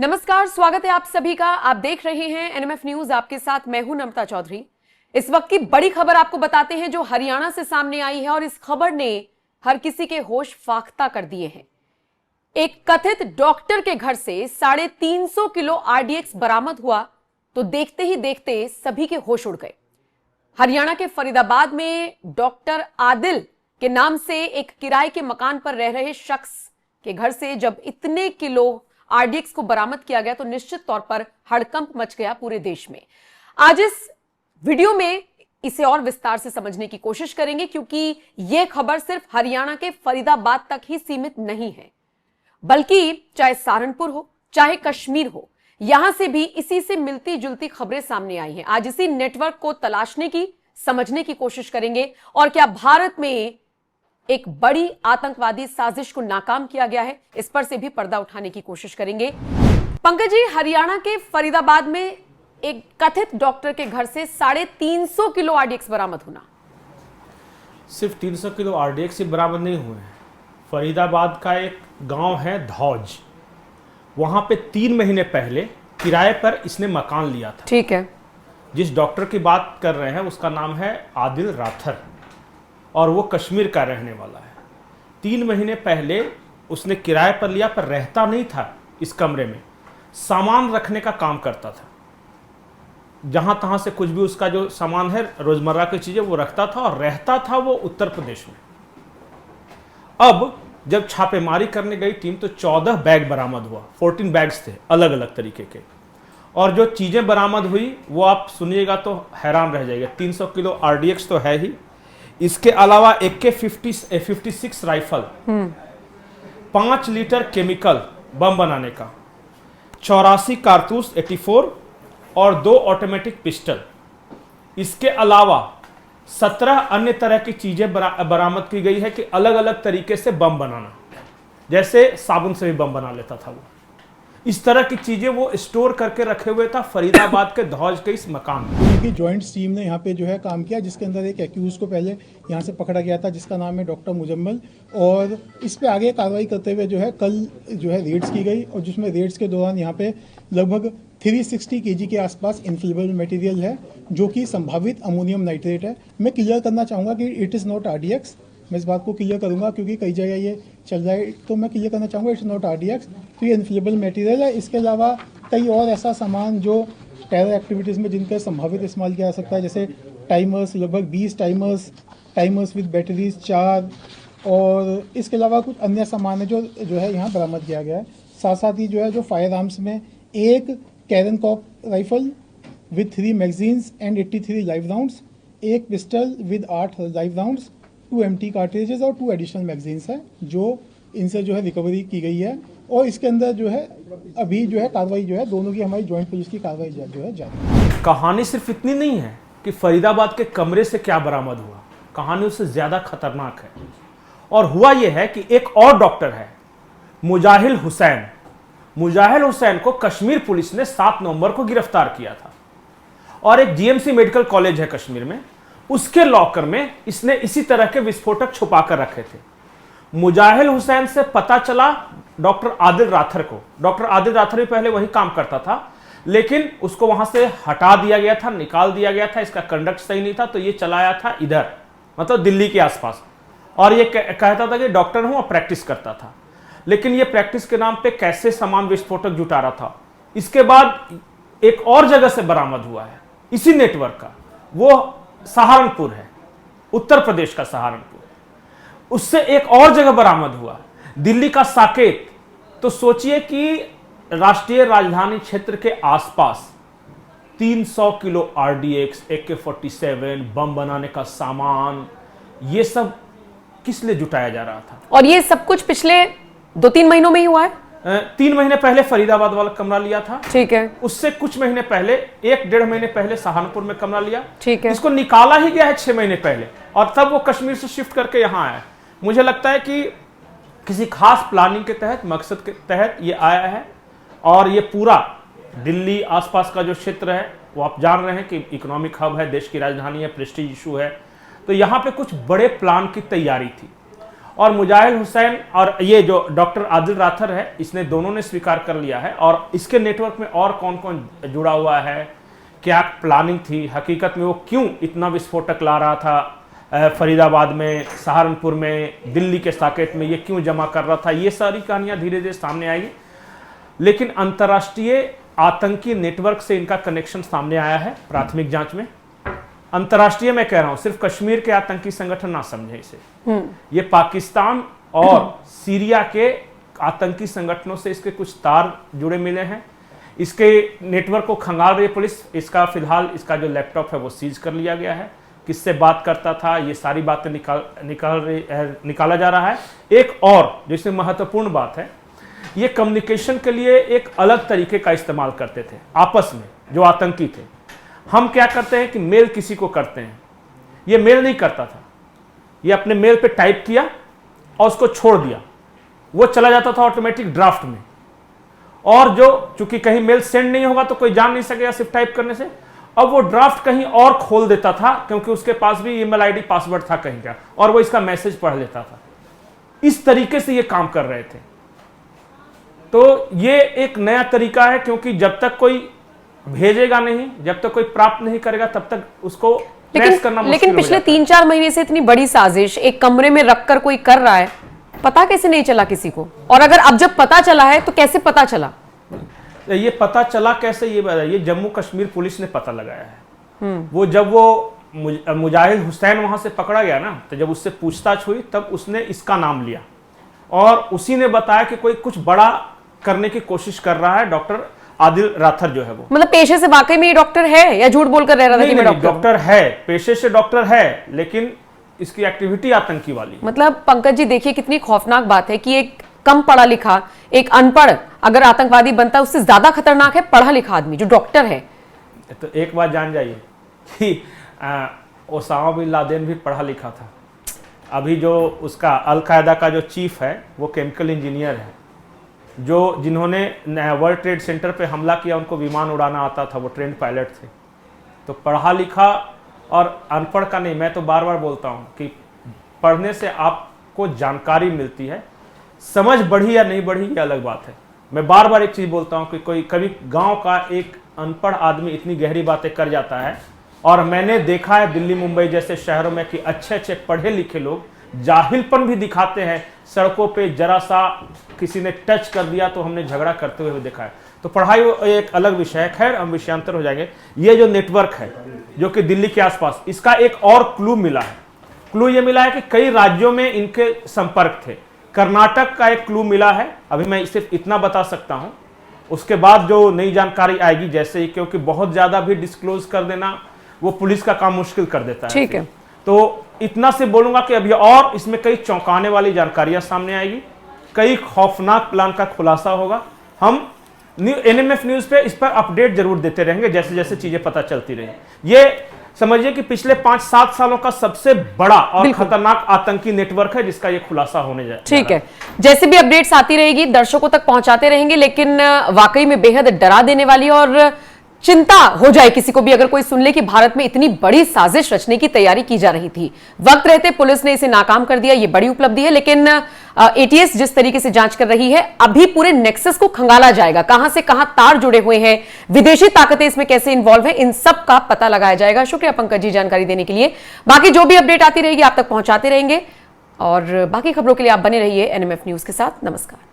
नमस्कार, स्वागत है आप सभी का। आप देख रहे हैं एनएमएफ न्यूज। आपके साथ मैं हूं नम्रता चौधरी। इस वक्त की बड़ी खबर आपको बताते हैं जो हरियाणा से सामने आई है और इस खबर ने हर किसी के होश फाख्ता कर दिए हैं। एक कथित डॉक्टर के घर से 350 किलो आरडीएक्स बरामद हुआ तो देखते ही देखते सभी के होश उड़ गए। हरियाणा के फरीदाबाद में डॉक्टर आदिल के नाम से एक किराए के मकान पर रह रहे शख्स के घर से जब इतने किलो आरडीएक्स को बरामद किया गया तो निश्चित तौर पर हड़कंप मच गया पूरे देश में। आज इस वीडियो में इसे और विस्तार से समझने की कोशिश करेंगे क्योंकि यह खबर सिर्फ हरियाणा के फरीदाबाद तक ही सीमित नहीं है, बल्कि चाहे सहारनपुर हो चाहे कश्मीर हो, यहां से भी इसी से मिलती जुलती खबरें सामने आई हैं। आज इसी नेटवर्क को तलाशने की, समझने की कोशिश करेंगे और क्या भारत में एक बड़ी आतंकवादी साजिश को नाकाम किया गया है, इस पर से भी पर्दा उठाने की कोशिश करेंगे। पंकज जी, हरियाणा के फरीदाबाद में एक कथित डॉक्टर के घर से 350 किलो आरडीएक्स बरामद होना। सिर्फ 300 किलो आरडीएक्स ही बरामद नहीं हुए हैं। फरीदाबाद का एक गांव है धौज, वहां पे 3 महीने पहले किराए पर इसने मकान लिया था। ठीक है। जिस डॉक्टर की बात कर रहे हैं उसका नाम है आदिल राथर और वो कश्मीर का रहने वाला है। 3 महीने पहले उसने किराए पर लिया, पर रहता नहीं था इस कमरे में, सामान रखने का काम करता था। जहां तहां से कुछ भी उसका जो सामान है, रोजमर्रा की चीजें, वो रखता था और रहता था वो उत्तर प्रदेश में। अब जब छापेमारी करने गई टीम तो 14 बैग बरामद हुआ। 14 बैग्स थे अलग अलग तरीके के, और जो चीजें बरामद हुई वो आप सुनिएगा तो हैरान रह जाएगा। 300 किलो आरडीएक्स तो है ही, इसके अलावा AK-56 राइफल, 5 लीटर केमिकल बम बनाने का, 84 कारतूस 84 और 2 ऑटोमेटिक पिस्टल। इसके अलावा 17 अन्य तरह की चीजें बरामद की गई है कि अलग अलग तरीके से बम बनाना, जैसे साबुन से भी बम बना लेता था वो। इस तरह की चीजें वो स्टोर करके रखे हुए था फरीदाबाद के धौज के इस मकान में। उनकी जॉइंट टीम ने यहाँ पे जो है काम किया, जिसके अंदर एक एक्यूज को पहले यहाँ से पकड़ा गया था जिसका नाम है डॉक्टर मुजम्मल, और इस पे आगे कार्रवाई करते हुए जो है कल जो है रेड्स की गई, और जिसमें रेड्स के दौरान यहाँ पे लगभग 360 kg के आसपास इन्फ्लेमेबल मटेरियल है जो कि संभावित अमोनियम नाइट्रेट है। मैं क्लियर करना चाहूँगा कि इट इज़ नॉट आरडीएक्स। मैं इस बात को क्लियर करूंगा क्योंकि कई जगह ये चल रहा है, तो मैं क्लियर करना चाहूँगा इट्स नॉट आरडीएक्स। तो ये इन्फ्लेमेबल मटेरियल है। इसके अलावा कई और ऐसा सामान जो टेरर एक्टिविटीज़ में जिनका संभावित इस्तेमाल किया जा सकता है, जैसे टाइमर्स, लगभग 20 टाइमर्स विद बैटरीज 4, और इसके अलावा कुछ अन्य सामान है जो है यहाँ बरामद किया गया है। साथ साथ ही जो है जो फायर आर्म्स में एक कैरन कॉप rifle with 3 magazines and 83 live rounds, एक pistol with 8 live rounds, 2 empty cartridges और 2 एडिशनल मैगजीन्स हैं जो इनसे जो है रिकवरी की गई है। और इसके अंदर जो है अभी जो है कार्रवाई जो है दोनों की हमारी जॉइंट पुलिस की कार्रवाई जो है जारी है। कहानी सिर्फ इतनी नहीं है कि फरीदाबाद के कमरे से क्या बरामद हुआ, कहानी उससे ज्यादा खतरनाक है। और हुआ यह है कि एक और डॉक्टर है मुजाहिल हुसैन। मुजाहिल हुसैन को कश्मीर पुलिस ने 7 नवंबर को गिरफ्तार किया था, और एक जीएमसी मेडिकल कॉलेज है कश्मीर में, उसके लॉकर में इसने इसी तरह के विस्फोटक छुपा कर रखे थे। मुजाहिल हुसैन से पता चला डॉक्टर आदिल राथर को। डॉक्टर आदिल राथर भी पहले वही काम करता था, लेकिन उसको वहां से हटा दिया गया था, निकाल दिया गया था, इसका कंडक्ट सही नहीं था, तो ये चलाया था इधर, मतलब दिल्ली के आसपास, और ये कहता था कि डॉक्टर हूं और प्रैक्टिस करता था। लेकिन ये प्रैक्टिस के नाम पे कैसे सामान विस्फोटक जुटा रहा था। इसके बाद एक और जगह से बरामद हुआ है इसी नेटवर्क का, वो सहारनपुर है, उत्तर प्रदेश का सहारनपुर। उससे एक और जगह बरामद हुआ दिल्ली का साकेत। तो सोचिए कि राष्ट्रीय राजधानी क्षेत्र के आसपास 300 किलो आरडीएक्स, AK-47, बम बनाने का सामान, ये सब किस लिए जुटाया जा रहा था। और ये सब कुछ पिछले 2-3 महीनों में ही हुआ है। 3 महीने पहले फरीदाबाद वाला कमरा लिया था, ठीक है। उससे कुछ महीने पहले, 1-1.5 महीने पहले सहारनपुर में कमरा लिया, ठीक है। इसको निकाला ही गया है 6 महीने पहले, और तब वो कश्मीर से शिफ्ट करके यहाँ आया। मुझे लगता है कि किसी खास प्लानिंग के तहत, मकसद के तहत ये आया है, और ये पूरा दिल्ली आसपास का जो क्षेत्र है वो आप जान रहे हैं कि इकोनॉमिक हब है, देश की राजधानी है, प्रेस्टीज इशू है, तो यहाँ पे कुछ बड़े प्लान की तैयारी थी। और मुजाहिल हुसैन और ये जो डॉक्टर आदिल राथर है, इसने दोनों ने स्वीकार कर लिया है। और इसके नेटवर्क में और कौन कौन जुड़ा हुआ है, क्या प्लानिंग थी, हकीकत में वो क्यों इतना विस्फोटक ला रहा था फरीदाबाद में, सहारनपुर में, दिल्ली के साकेत में, ये क्यों जमा कर रहा था, ये सारी कहानियां धीरे धीरे सामने आएगी। लेकिन अंतर्राष्ट्रीय आतंकी नेटवर्क से इनका कनेक्शन सामने आया है प्राथमिक जांच में। अंतर्राष्ट्रीय मैं कह रहा हूं, सिर्फ कश्मीर के आतंकी संगठन ना समझे इसे, ये पाकिस्तान और सीरिया के आतंकी संगठनों से इसके कुछ तार जुड़े मिले हैं। इसके नेटवर्क को खंगाल रही पुलिस। इसका फिलहाल इसका जो लैपटॉप है वो सीज कर लिया गया है, किससे बात करता था, ये सारी बातें निकाला जा रहा है। एक और जिससे महत्वपूर्ण बात है, ये कम्युनिकेशन के लिए एक अलग तरीके का इस्तेमाल करते थे आपस में जो आतंकी थे। हम क्या करते हैं कि मेल किसी को करते हैं, ये मेल नहीं करता था, ये अपने मेल पे टाइप किया और उसको छोड़ दिया, वो चला जाता था ऑटोमेटिक ड्राफ्ट में। और जो चूंकि कहीं मेल सेंड नहीं होगा तो कोई जान नहीं सकेगा सिर्फ टाइप करने से, अब वो ड्राफ्ट कहीं और खोल देता था क्योंकि उसके पास भी ईमेल आईडी पासवर्ड था कहीं का, और वो इसका मैसेज पढ़ लेता था। इस तरीके से ये काम कर रहे थे। तो ये एक नया तरीका है, क्योंकि जब तक कोई भेजेगा नहीं, जब तक कोई प्राप्त नहीं करेगा, तब तक उसको ट्रेस करना मुश्किल लेकिन पिछले 3-4 महीने से इतनी बड़ी साजिश एक कमरे में रखकर कोई कर रहा है, पता कैसे नहीं चला किसी को? और अगर अब जब पता चला है तो कैसे पता चला? ये पता चला कैसे, ये जम्मू कश्मीर पुलिस ने पता लगाया है। वो जब वो मुजाहिल हुसैन वहां से पकड़ा गया ना, तो जब उससे पूछताछ हुई तब उसने इसका नाम लिया और उसी ने बताया कि कोई कुछ बड़ा करने की कोशिश कर रहा है डॉक्टर आदिल राथर जो है वो। मतलब पेशे से वाकई में ये डॉक्टर है या झूठ बोलकर रह रहा था कि मैं डॉक्टर है, पेशे से डॉक्टर है, लेकिन इसकी एक्टिविटी आतंकी वाली। मतलब पंकज जी देखिए कितनी खौफनाक बात है कि एक कम पढ़ा लिखा, एक अनपढ़ अगर आतंकवादी बनता है, उससे ज्यादा खतरनाक है पढ़ा लिखा आदमी जो डॉक्टर है। तो एक बात जान जाइए कि ओसामा बिन लादेन भी पढ़ा लिखा था। अभी जो उसका अल-कायदा का जो चीफ है वो केमिकल इंजीनियर है, जो जिन्होंने वर्ल्ड ट्रेड सेंटर पे हमला किया उनको विमान उड़ाना आता था, वो ट्रेंड पायलट थे। तो पढ़ा लिखा और अनपढ़ का नहीं, मैं तो बार बार बोलता हूँ कि पढ़ने से आपको जानकारी मिलती है, समझ बढ़ी या नहीं बढ़ी ये अलग बात है। मैं बार बार एक चीज़ बोलता हूँ कि कोई कभी गांव का एक अनपढ़ आदमी इतनी गहरी बातें कर जाता है, और मैंने देखा है दिल्ली मुंबई जैसे शहरों में कि अच्छे अच्छे पढ़े लिखे लोग जाहिलपन भी दिखाते हैं। सड़कों पे जरा सा किसी ने टच कर दिया तो हमने झगड़ा करते हुए देखा है। तो पढ़ाई एक अलग विषय है, खैर हम विषयांतर हो जाएंगे। ये जो नेटवर्क है जो कि दिल्ली के आसपास, इसका एक और क्लू मिला है। क्लू ये मिला है कि कई राज्यों में इनके संपर्क थे। कर्नाटक का एक क्लू मिला है, अभी मैं सिर्फ इतना बता सकता हूं, उसके बाद जो नई जानकारी आएगी जैसे ही, क्योंकि बहुत ज्यादा भी डिस्क्लोज कर देना वो पुलिस का काम मुश्किल कर देता है। ठीक है, तो इतना से बोलूंगा कि अभी और इसमें कई चौंकाने वाली जानकारियां सामने आएगी, कई खौफनाक प्लान का खुलासा होगा। हम एनएमएफ न्यूज पे इस पर अपडेट जरूर देते रहेंगे जैसे जैसे चीजें पता चलती रही। ये समझिए कि पिछले 5-7 सालों का सबसे बड़ा और खतरनाक आतंकी नेटवर्क है जिसका ये खुलासा होने जाए। ठीक है, जैसे भी अपडेट्स आती रहेगी दर्शकों तक पहुंचाते रहेंगे, लेकिन वाकई में बेहद डरा देने वाली और चिंता हो जाए किसी को भी अगर कोई सुन ले कि भारत में इतनी बड़ी साजिश रचने की तैयारी की जा रही थी। वक्त रहते पुलिस ने इसे नाकाम कर दिया, ये बड़ी उपलब्धि है, लेकिन एटीएस जिस तरीके से जांच कर रही है, अभी पूरे नेक्सस को खंगाला जाएगा, कहां से कहां तार जुड़े हुए हैं, विदेशी ताकतें इसमें कैसे इन्वॉल्व है, इन सब का पता लगाया जाएगा। शुक्रिया पंकज जी जानकारी देने के लिए। बाकी जो भी अपडेट आती रहेगी आप तक पहुंचाते रहेंगे, और बाकी खबरों के लिए आप बने रहिए एनएमएफ न्यूज के साथ। नमस्कार।